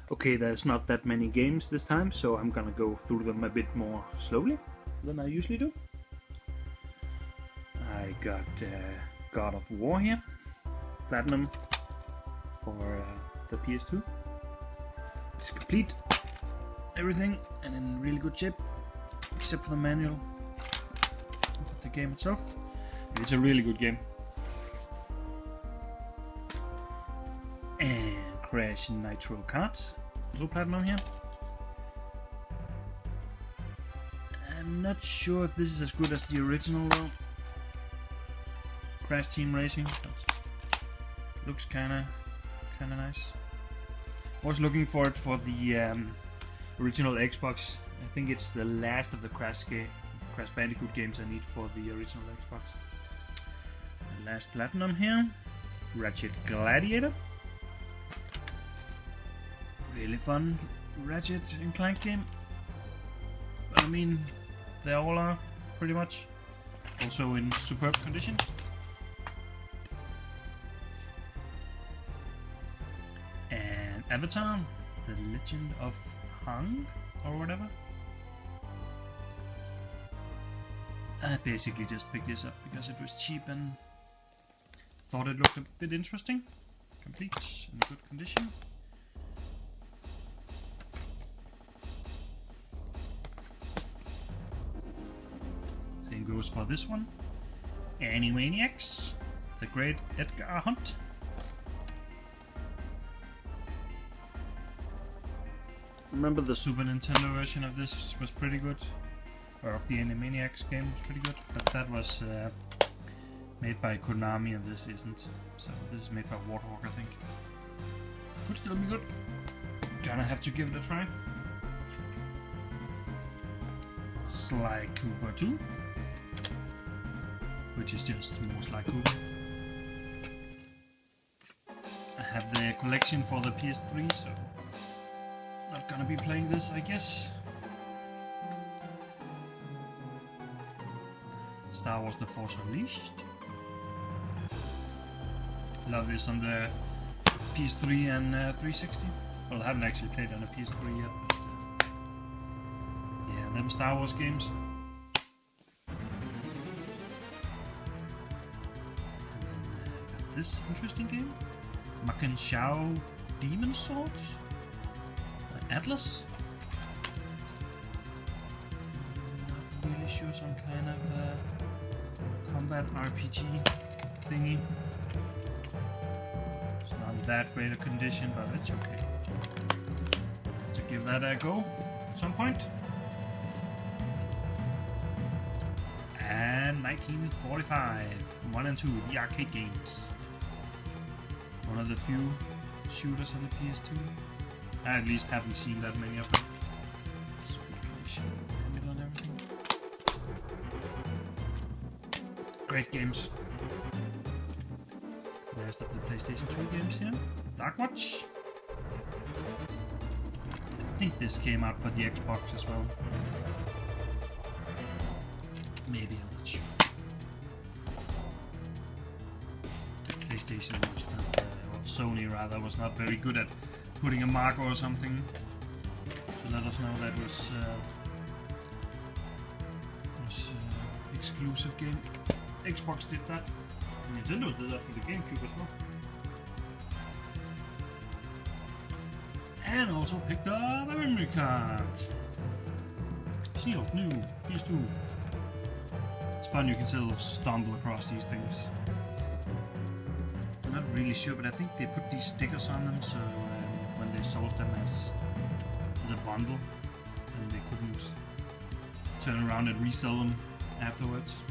Okay, there's not that many games this time, so I'm gonna go through them a bit more slowly than I usually do. I got God of War here, Platinum for the PS2. It's complete, everything, and in really good shape, except for the manual. But the game itself, it's a really good game. And Crash Nitro Kart, also Platinum here. I'm not sure if this is as good as the original though. Crash Team Racing, but looks kinda nice. I was looking for it for the original Xbox. I think it's the last of the Crash Bandicoot games I need for the original Xbox. And last Platinum here, Ratchet Gladiator. Really fun Ratchet and Clank game. But I mean, they all are pretty much. Also in superb condition. And Avatar, The Legend of Aang or whatever. I basically just picked this up because it was cheap and thought it looked a bit interesting. Complete in good condition. Same goes for this one. Animaniacs, The Great Edgar Hunt. Remember the Super Nintendo version of this was pretty good, or of the Animaniacs game was pretty good, but that was made by Konami and this isn't. So this is made by Warthog, I think. Could still be good. Gonna have to give it a try. Sly Cooper 2, which is just more Sly Cooper. I have the collection for the PS3, so not gonna be playing this, I guess. Star Wars The Force Unleashed. Love this on the PS3 and 360. Well, I haven't actually played on a PS3 yet, but yeah, them Star Wars games. This interesting game, Makan Shao Demon Swords, Atlas. Not really sure, some kind of combat RPG thingy. It's not that great a condition, but it's okay. So give that a go at some point. And 1945, 1 and 2, the arcade games. One of the few shooters on the PS2. I at least haven't seen that many of them. So we can show it on everything. Great games. The rest of the PlayStation 2 games here. Darkwatch. I think this came out for the Xbox as well. Maybe, I'm not sure. PlayStation was not, or Sony rather, was not very good at putting a mark or something to let us know that was exclusive game. Xbox did that. Nintendo did that for the GameCube as well. And also picked up a memory card. Sealed, new, PS2. It's fun, you can still stumble across these things. I'm not really sure, but I think they put these stickers on them, so when they sold them as a bundle, then they couldn't turn around and resell them afterwards,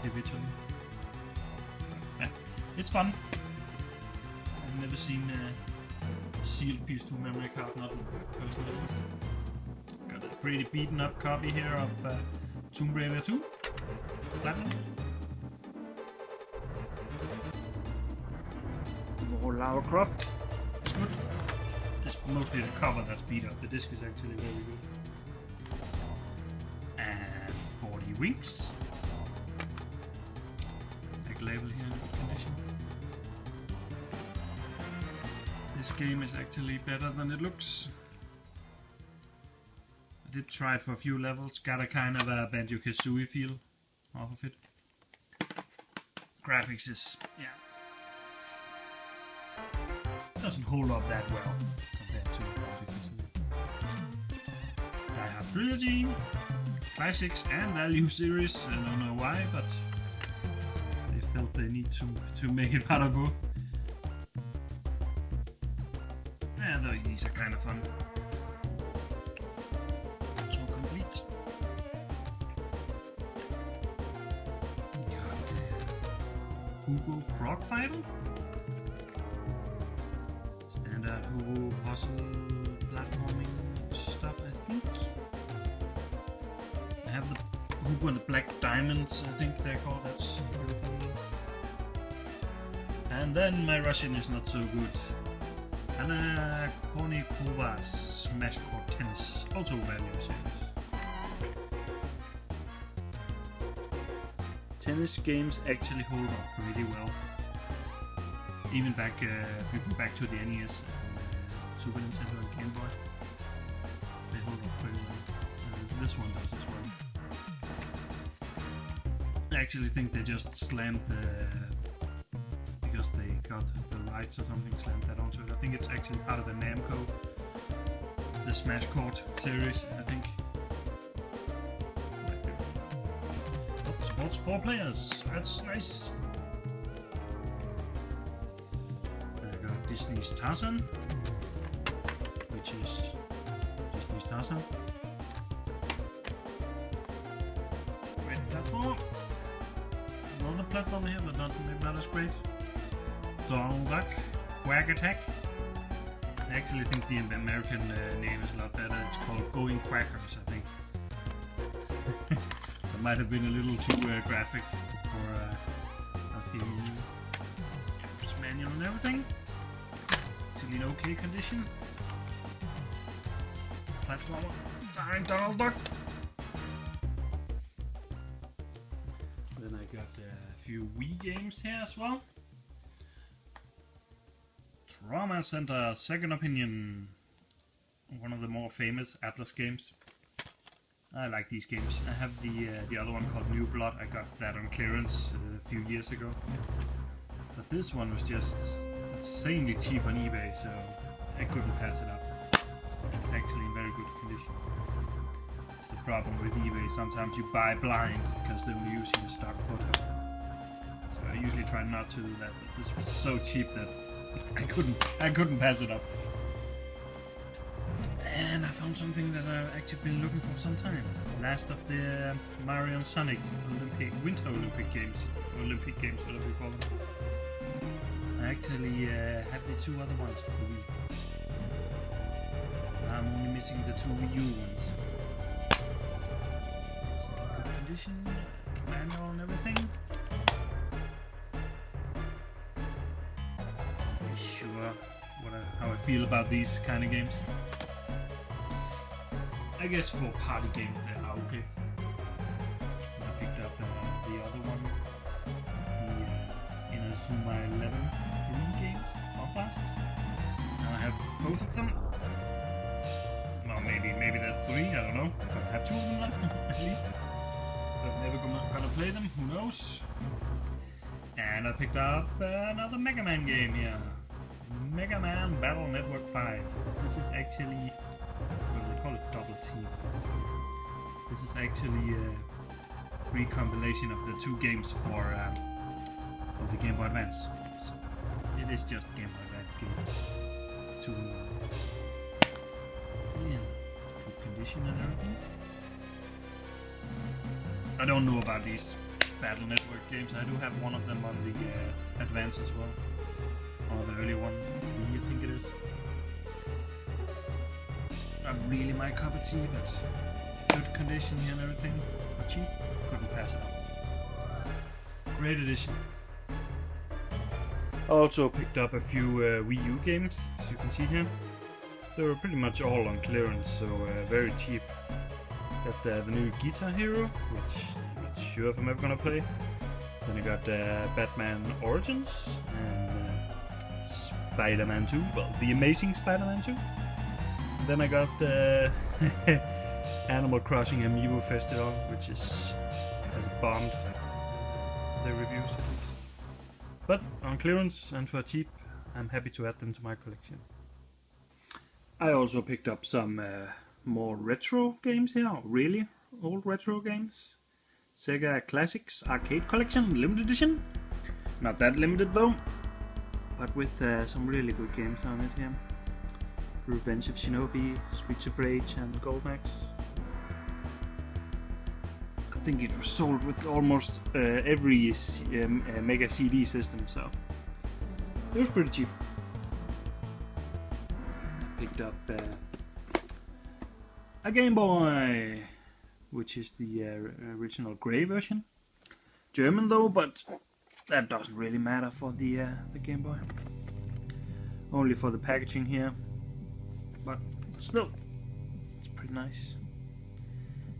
eventually. Yeah, it's fun. I've never seen a sealed PS2 memory card, not personally at least. Got a pretty beaten up copy here of Tomb Raider 2. Platinum. More Lara Croft. It's good. It's mostly the cover that's beat up. The disc is actually very good. And 40 Winks. Big label here in good condition. This game is actually better than it looks. I did try it for a few levels, got a kind of a Banjo-Kazooie feel off of it. Graphics is, yeah, doesn't hold up that well compared to Banjo-Kazooie. Die Hard Trilogy, Classics and Value series, I don't know why, but they felt they need to make it part of both. And these are kind of fun. So complete. Got Hugo Frog Fighter. Standard Hugo puzzle platforming stuff, I think. I have the Hugo and the Black Diamonds, I think they're called. That's really fun. And then my Russian is not so good. Anna Kournikovas Smash Court Tennis, also Value series. Tennis games actually hold up pretty well. Even back, if you go back to the NES, Super Nintendo and Game Boy, they hold up pretty well. This one does as well. I actually think they just slammed because they got the rights or something, slammed that onto it. I think it's actually part of the Namco, the Smash Court series, I think. Oh, supports 4 players, that's nice. I got Disney's Tarzan, which is Disney's Tarzan. Red platform. Another platform here, but not as great. Donald Duck, Quack Attack. I actually think the American name is a lot better. It's called Going Quackers, I think. That might have been a little too graphic for us here. Manual and everything. Still in okay condition. Platformer. Starring Donald Duck. Then I got a few Wii games here as well. Trauma Center Second Opinion, one of the more famous Atlas games. I like these games. I have the other one called New Blood. I got that on clearance a few years ago. But this one was just insanely cheap on eBay, so I couldn't pass it up. It's actually in very good condition. It's the problem with eBay. Sometimes you buy blind because they're only using the stock photo. So I usually try not to do that, but this was so cheap that I couldn't pass it up. And I found something that I've actually been looking for some time. Last of the Mario and Sonic Winter Olympic Games, whatever you call them. I actually have the 2 other ones for the Wii. I'm only missing the 2 Wii U ones. It's in good condition, manual and everything. How I feel about these kind of games. I guess for party games they are okay. I picked up the other one, the Inazuma 11 3 games, Outlast. Now I have both of them. Well, maybe there's 3, I don't know. I have 2 of them left, at least. But I'm never gonna play them, who knows. And I picked up another Mega Man game here. Mega Man Battle Network 5. This is actually, well, they call it Double T. This is actually a recompilation of the 2 games for the Game Boy Advance. So it is just Game Boy Advance games. 2 in 1. Yeah, good condition and everything. I don't know about these Battle Network games. I do have one of them on the Advance as well. Or the early one, 3 I think it is. Not really my cup of tea, but good condition here and everything. For cheap, couldn't pass it up. Great edition. I also picked up a few Wii U games, as you can see here. They were pretty much all on clearance, so very cheap. Got the new Guitar Hero, which I'm not sure if I'm ever gonna play. Then I got Batman Origins and Spider-Man 2. Well, The Amazing Spider-Man 2. And then I got Animal Crossing Amiibo Festival, which has bombed the reviews at least. But on clearance and for cheap, I'm happy to add them to my collection. I also picked up some more retro games here, really old retro games. Sega Classics Arcade Collection Limited Edition. Not that limited though, but with some really good games on it here. Revenge of Shinobi, Streets of Rage and Golden Axe. I think it was sold with almost every Mega CD system, so it was pretty cheap. Picked up a Game Boy, which is the original grey version. German though, but that doesn't really matter for the Game Boy. Only for the packaging here, but still, it's pretty nice.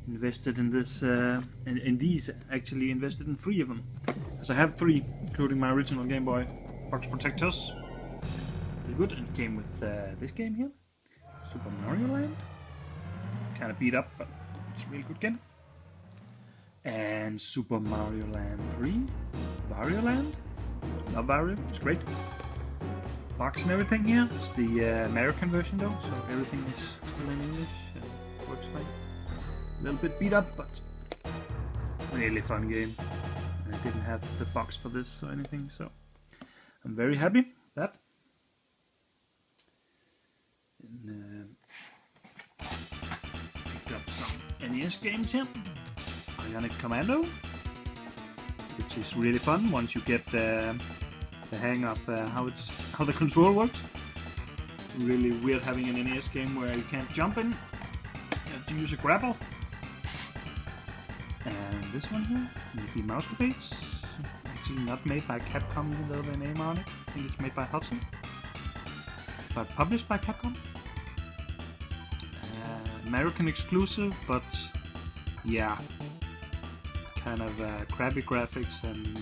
Invested in this, in these actually invested in 3 of them, because I have 3, including my original Game Boy box protectors. Really good, and it came with this game here, Super Mario Land. Kind of beat up, but it's a really good game. And Super Mario Land 3, Wario Land. Love Wario, it's great. Box and everything here. It's the American version though, so everything is still in English. Works fine. A little bit beat up, but really fun game. I didn't have the box for this or anything, so I'm very happy with that. And picked up some NES games here. Bionic Commando, which is really fun once you get the hang of how the control works. Really weird having an NES game where you can't jump in. You have to use a grapple. And this one here, Mickey Mouse Debates. Actually not made by Capcom, even though the name on it. I think it's made by Hudson, but published by Capcom. American exclusive, but yeah, kind of crappy graphics and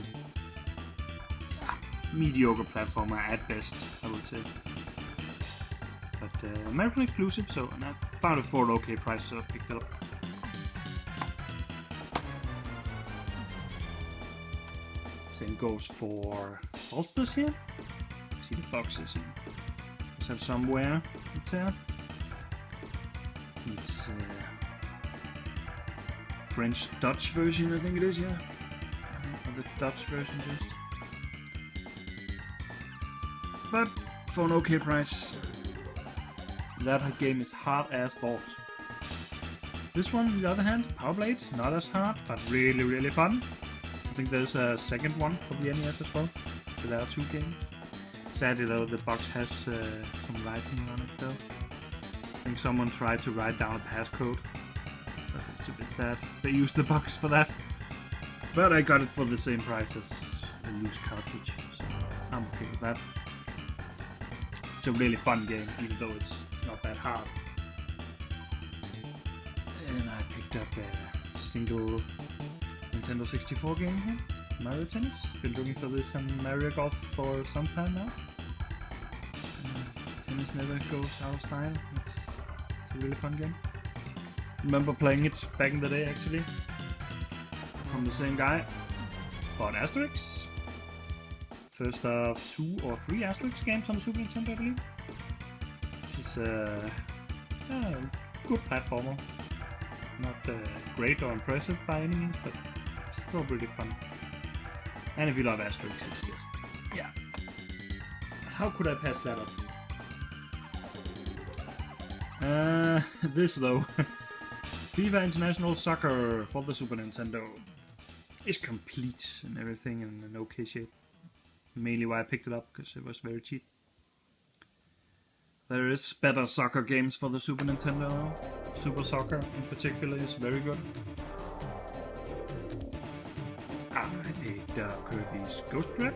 mediocre platformer at best, I would say. But American exclusive, so and I found it for an okay price, so I picked it up. Same goes for Solstice here. See the boxes here. Let's have somewhere. It's here. It's French-Dutch version, I think it is, yeah. Or the Dutch version just. But for an okay price, that game is hard as balls. This one, on the other hand, Power Blade, not as hard, but really, really fun. I think there's a second one for the NES as well, so there are 2 games. Sadly though, the box has some writing on it though. I think someone tried to write down a passcode. It's a bit sad. They used the box for that. But I got it for the same price as a loose cartridge, so I'm okay with that. It's a really fun game, even though it's not that hard. And I picked up a single Nintendo 64 game here, Mario Tennis. Been looking for this on Mario Golf for some time now. Tennis never goes out of style. It's a really fun game. Remember playing it back in the day actually, from the same guy. Bought Asterix. First of 2 or 3 Asterix games on the Super Nintendo, I believe. This is a good platformer. Not great or impressive by any means, but still pretty fun. And if you love Asterix, it's just, yeah. How could I pass that up? This though. FIFA International Soccer for the Super Nintendo is complete and everything in an okay shape. Mainly why I picked it up, because it was very cheap. There is better soccer games for the Super Nintendo. Super Soccer in particular is very good. I picked up Kirby's Ghost Trap.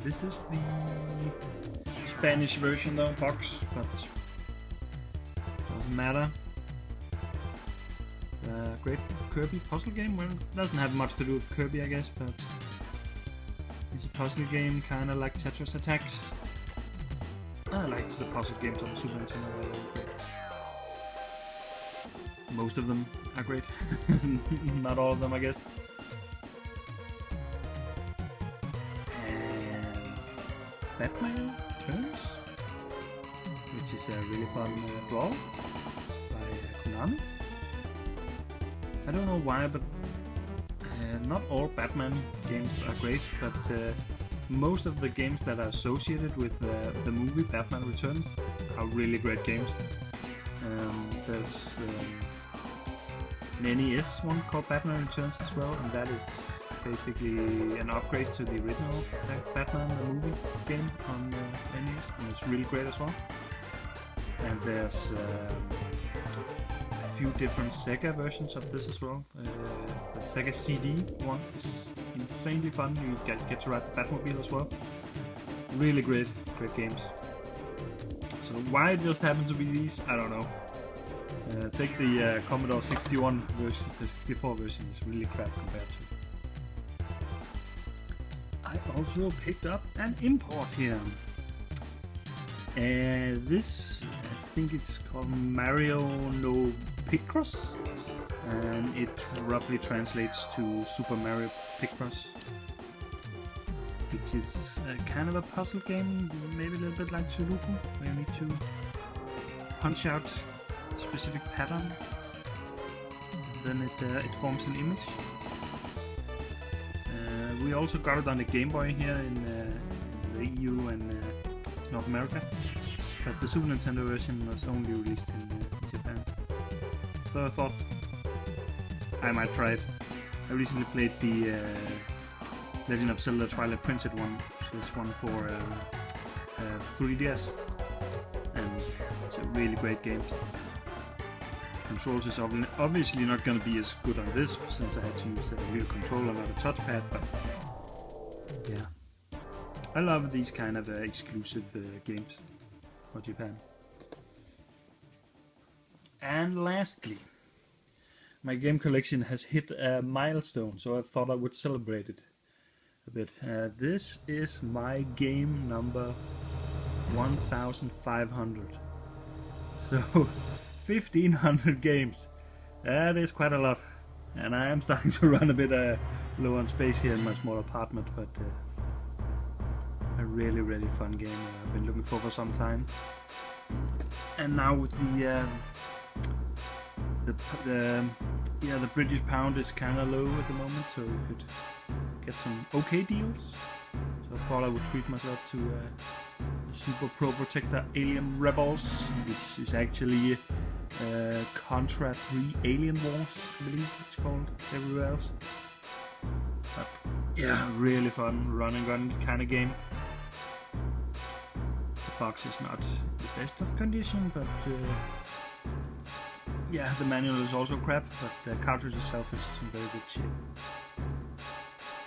This is the Spanish version though, box, but doesn't matter. Great Kirby puzzle game. Well, it doesn't have much to do with Kirby, I guess, but It's a puzzle game, kind of like Tetris Attacks. I like the puzzle games on the Super Nintendo. They're really great. Most of them are great. Not all of them, I guess. And Batman Returns, which is a really fun brawl by Konami. I don't know why, but not all Batman games are great, but most of the games that are associated with the movie Batman Returns are really great games. There's an NES one called Batman Returns as well, and that is basically an upgrade to the original Batman the movie game on NES, and it's really great as well. And there's a few different Sega versions of this as well. The Sega CD one is insanely fun. You get to ride the Batmobile as well. Really great games. So why it just happened to be these, I don't know. Take the Commodore 61 version, the 64 version is really crap compared to. I also picked up an import here. This, I think it's called Mario no Picross, and it roughly translates to Super Mario Picross, which is kind of a puzzle game, maybe a little bit like Sudoku, where you need to punch out a specific pattern, then it forms an image. We also got it on the Game Boy here in the EU and North America, but the Super Nintendo version was only released in Japan. So I thought I might try it. I recently played the Legend of Zelda Twilight Princess one, this one for 3DS, and it's a really great game. Controls is obviously not going to be as good on this, since I had to use a real controller, not a touchpad, but yeah. I love these kind of exclusive games for Japan. And lastly, my game collection has hit a milestone, so I thought I would celebrate it a bit. This is my game number 1500. So 1500 games. That is quite a lot. And I am starting to run a bit low on space here in my small apartment, but a really fun game I've been looking for some time. And now with the British pound is kind of low at the moment, so you could get some okay deals. So I thought I would treat myself to the Super Pro Protector Alien Rebels, which is actually Contra 3 Alien Wars, I believe it's called everywhere else. But yeah, really fun run and gun kind of game. The box is not the best of condition, but yeah, the manual is also crap, but the cartridge itself is in very good shape.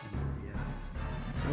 And, yeah, so